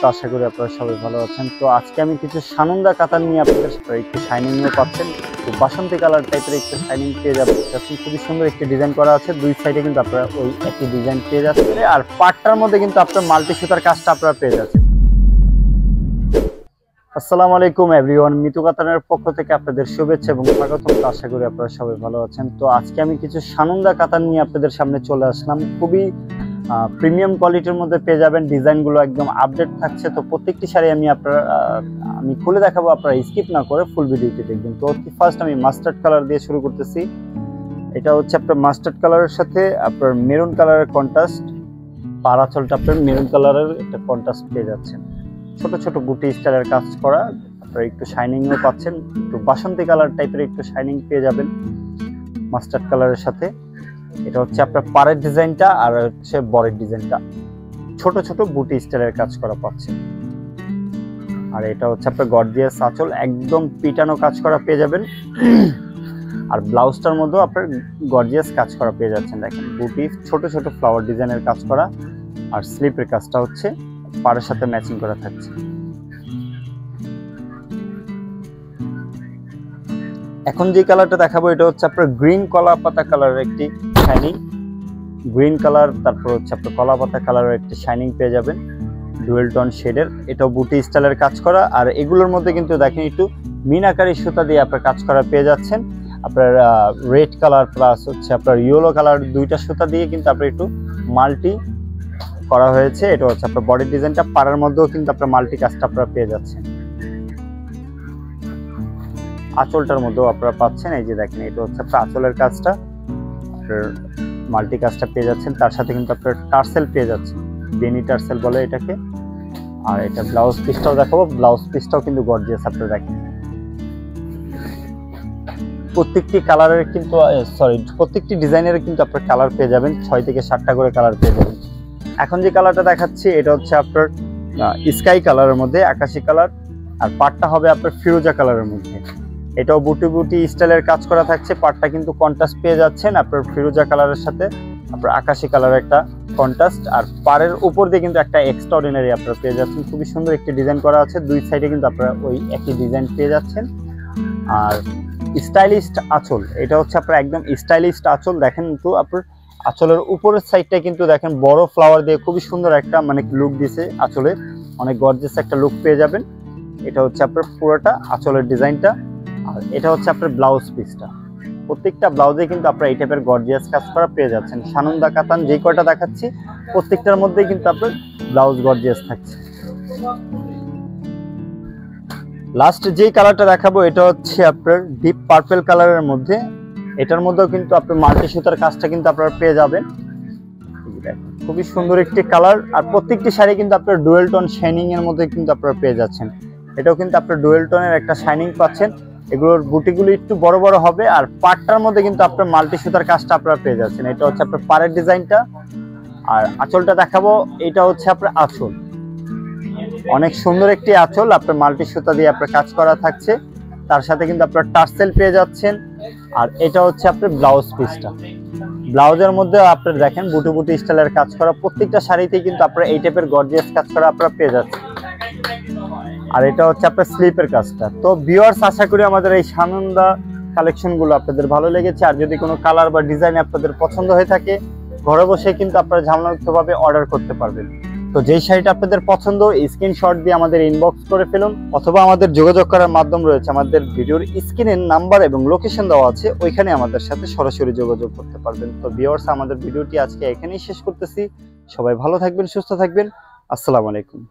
তো আশা করি আপনারা সবাই ভালো আছেন। তো আজকে আমি কিছু সানন্দা কাতান নিয়ে আপনাদের সাথে একটু শাইনিংও পাচ্ছেন, তো বাসন্তী কালার টাইপের একটু শাইনিং পেয়ে যাবেন। খুবই সুন্দর একটি ডিজাইন করা আছে, দুই সাইডে কিন্তু আপনারা ওই একই ডিজাইন পেয়ে যাচ্ছেন। আর পাটটার মধ্যে কিন্তু আপনার মাল্টি সুতার কাজটা আপনারা পেয়ে যাচ্ছেন। আসসালামু আলাইকুম এভরিওয়ান, মিতু কাতানের পক্ষ থেকে আপনাদের শুভেচ্ছা এবং স্বাগতম। আশা করি আপনারা সবাই ভালো আছেন। তো আজকে আমি কিছু সানন্দা কাতান নিয়ে আপনাদের সামনে চলে আসলাম। খুবই প্রিমিয়াম কোয়ালিটির মধ্যে পেয়ে যাবেন, ডিজাইনগুলো একদম আপডেট থাকছে। তো প্রত্যেকটি শাড়ি আমি খুলে দেখাবো, আপনারা স্কিপ না করে ফুল ভিডিওটি দেখবেন। তো ফার্স্ট আমি মাস্টার্ড কালার দিয়ে শুরু করতেছি। এটা হচ্ছে আপনার মাস্টার্ড কালারের সাথে আপনার মেরুন কালারের কন্ট্রাস্ট, পাড়াচলটা আপনার মেরুন কালারের একটা কন্ট্রাস্ট পেয়ে যাচ্ছেন। ছোট ছোট বুটি স্টাইলের কাজ করা, আপনারা একটু শাইনিংও পাচ্ছেন, একটু বাসন্তী কালার টাইপের একটু শাইনিং পেয়ে যাবেন মাস্টার্ড কালারের সাথে। এটা হচ্ছে আপনার পাড়ের ডিজাইনটা, আর হচ্ছে বরের ডিজাইনটা ছোট ছোট বুটি স্টাইলের কাজ করা পাচ্ছেন। আর এটা হচ্ছে আপনার গর্জিয়াস আঁচল, একদম পিটানো কাজ করা পেয়ে যাবেন। আর ব্লাউজটার মধ্যেও আপনার গর্জিয়াস কাজ করা পেয়ে যাচ্ছেন। দেখেন বুটি ছোট ছোট ফ্লাওয়ার ডিজাইনের কাজ করা, আর স্লিপের কাজটা হচ্ছে পাড়ের সাথে ম্যাচিং করা থাকছে। এখন যে কালারটা দেখাবো এটা হচ্ছে আপনার গ্রিন কলা পাতা কালারের একটি শাইনিং, গ্রিন কালার, তারপর হচ্ছে আপনার কলা পাতা কালারের একটি শাইনিং পেয়ে যাবেন ডুয়েল টোন শেডের। এটাও বুটি স্টাইলের কাজ করা, আর এগুলোর মধ্যে কিন্তু দেখেন একটু মিনাকারি সুতা দিয়ে আপনার কাজ করা পেয়ে যাচ্ছেন। আপনার রেড কালার প্লাস হচ্ছে আপনার ইয়েলো কালার, দুইটা সুতা দিয়ে কিন্তু আপনার একটু মাল্টি করা হয়েছে। এটা হচ্ছে আপনার বডির ডিজাইনটা, পাড়ার মধ্যেও কিন্তু আপনার মাল্টি কাজটা আপনারা পেয়ে যাচ্ছেন। আঁচলটার মধ্যেও আপনারা পাচ্ছেন, এই যে দেখেন এটা হচ্ছে আপনার আঁচলের কাজটা, আপনার মাল্টি কাজটা পেয়ে যাচ্ছেন। তার সাথে কিন্তু আপনার টার্সেল পেয়ে যাচ্ছেন, বেনি টার্সেল বলে এটাকে। আর এটা ব্লাউজ পিসটাও দেখাবো, ব্লাউজ পিসটাও কিন্তু গর্জিয়াস আপনারা দেখেন। প্রত্যেকটি কালারের কিন্তু প্রত্যেকটি ডিজাইনের কিন্তু আপনার কালার পেয়ে যাবেন, 6 থেকে 7টা করে কালার পেয়ে যাবেন। এখন যে কালারটা দেখাচ্ছি এটা হচ্ছে আপনার স্কাই কালারের মধ্যে, আকাশি কালার, আর পাটটা হবে আপনার ফিরোজা কালারের মধ্যে। এটাও বুটি বুটি স্টাইলের কাজ করা থাকছে, পাটটা কিন্তু কন্ট্রাস্ট পেয়ে যাচ্ছেন আপনার ফিরোজা কালারের সাথে আপনার আকাশি কালারের একটা কন্ট্রাস্ট, আর পাড়ের উপর দিয়ে কিন্তু একটা এক্সট্রাঅর্ডিনারি আপনারা পেয়ে যাচ্ছেন। খুবই সুন্দর একটি ডিজাইন করা আছে, দুই সাইডে কিন্তু আপনারা ওই একই ডিজাইন পেয়ে যাচ্ছেন। আর স্টাইলিস্ট আঁচল, এটা হচ্ছে আপনার একদম স্টাইলিস্ট আঁচল। দেখেন তো আপনার আঁচলের উপরের সাইডটা কিন্তু দেখেন বড় ফ্লাওয়ার দিয়ে খুবই সুন্দর একটা লুক দিছে, আঁচলে অনেক গর্জিয়াস একটা লুক পেয়ে যাবেন। এটা হচ্ছে আপনার পুরোটা আঁচলের ডিজাইনটা, আর এটা হচ্ছে আপনার ব্লাউজ পিসটা। প্রত্যেকটা ব্লাউজে কিন্তু আপনারা এই টাইপের গর্জিয়াস কাজ করা পেয়ে যাচ্ছেন। সানন্দা কাতান যেই কয়টা দেখাচ্ছি প্রত্যেকটার মধ্যেই কিন্তু আপনার ব্লাউজ গর্জিয়াস থাকছে। লাস্ট যেই কালারটা দেখাবো এটা হচ্ছে আপনার ডিপ পার্পল কালারের মধ্যে, এটার মধ্যেও কিন্তু আপনার মাল্টি সুতার কাজটা কিন্তু আপনারা পেয়ে যাবেন। খুবই সুন্দর একটি কালার, আর প্রত্যেকটি শাড়ি কিন্তু আপনার ডুয়েল টোন শাইনিং এর মধ্যে কিন্তু আপনারা পেয়ে যাচ্ছেন। এটাও কিন্তু আপনার ডুয়েল টোনের একটা শাইনিং পাচ্ছেন। এগুলোর বুটিগুলো একটু বড় বড় হবে, আর পাটটার মধ্যে কিন্তু আপনার মাল্টি সুতার কাজটা আপনারা পেয়ে যাচ্ছেন। এটা হচ্ছে আপনার পাড়ের ডিজাইনটা, আর আঁচলটা দেখাবো, এটা হচ্ছে আপনার আঁচল, অনেক সুন্দর একটি আঁচল, আপনার মাল্টি সুতা দিয়ে আপনার কাজ করা থাকছে। তার সাথে কিন্তু আপনার টার্সেল পেয়ে যাচ্ছেন। আর এটা হচ্ছে আপনার ব্লাউজ পিসটা, ব্লাউজের মধ্যে আপনার দেখেন বুটি বুটি স্টাইলের কাজ করা, প্রত্যেকটা শাড়িতেই কিন্তু আপনারা এই টাইপের গর্জিয়াস কাজ করা আপনারা পেয়ে যাচ্ছেন। আর এটা হচ্ছে আপনার স্লিপের কাজটা। তো ভিউয়ার্স, আশা করি আমাদের এই সানন্দা কালেকশনগুলো আপনাদের ভালো লেগেছে। আর যদি কোনো কালার বা ডিজাইন আপনাদের পছন্দ হয়ে থাকে, ঘরে বসে কিন্তু আপনারা ঝামেলামুক্তভাবে অর্ডার করতে পারবেন। তো যেই শাড়িটা আপনাদের পছন্দ স্ক্রিনশট দিয়ে আমাদের ইনবক্স করে ফেলুন, অথবা আমাদের যোগাযোগ করার মাধ্যম রয়েছে, আমাদের ভিডিওর স্ক্রিনের নাম্বার এবং লোকেশন দেওয়া আছে, ওইখানে আমাদের সাথে সরাসরি যোগাযোগ করতে পারবেন। তো ভিউয়ার্স, আমাদের ভিডিওটি আজকে এখানেই শেষ করতেছি। সবাই ভালো থাকবেন, সুস্থ থাকবেন। আসসালামু আলাইকুম।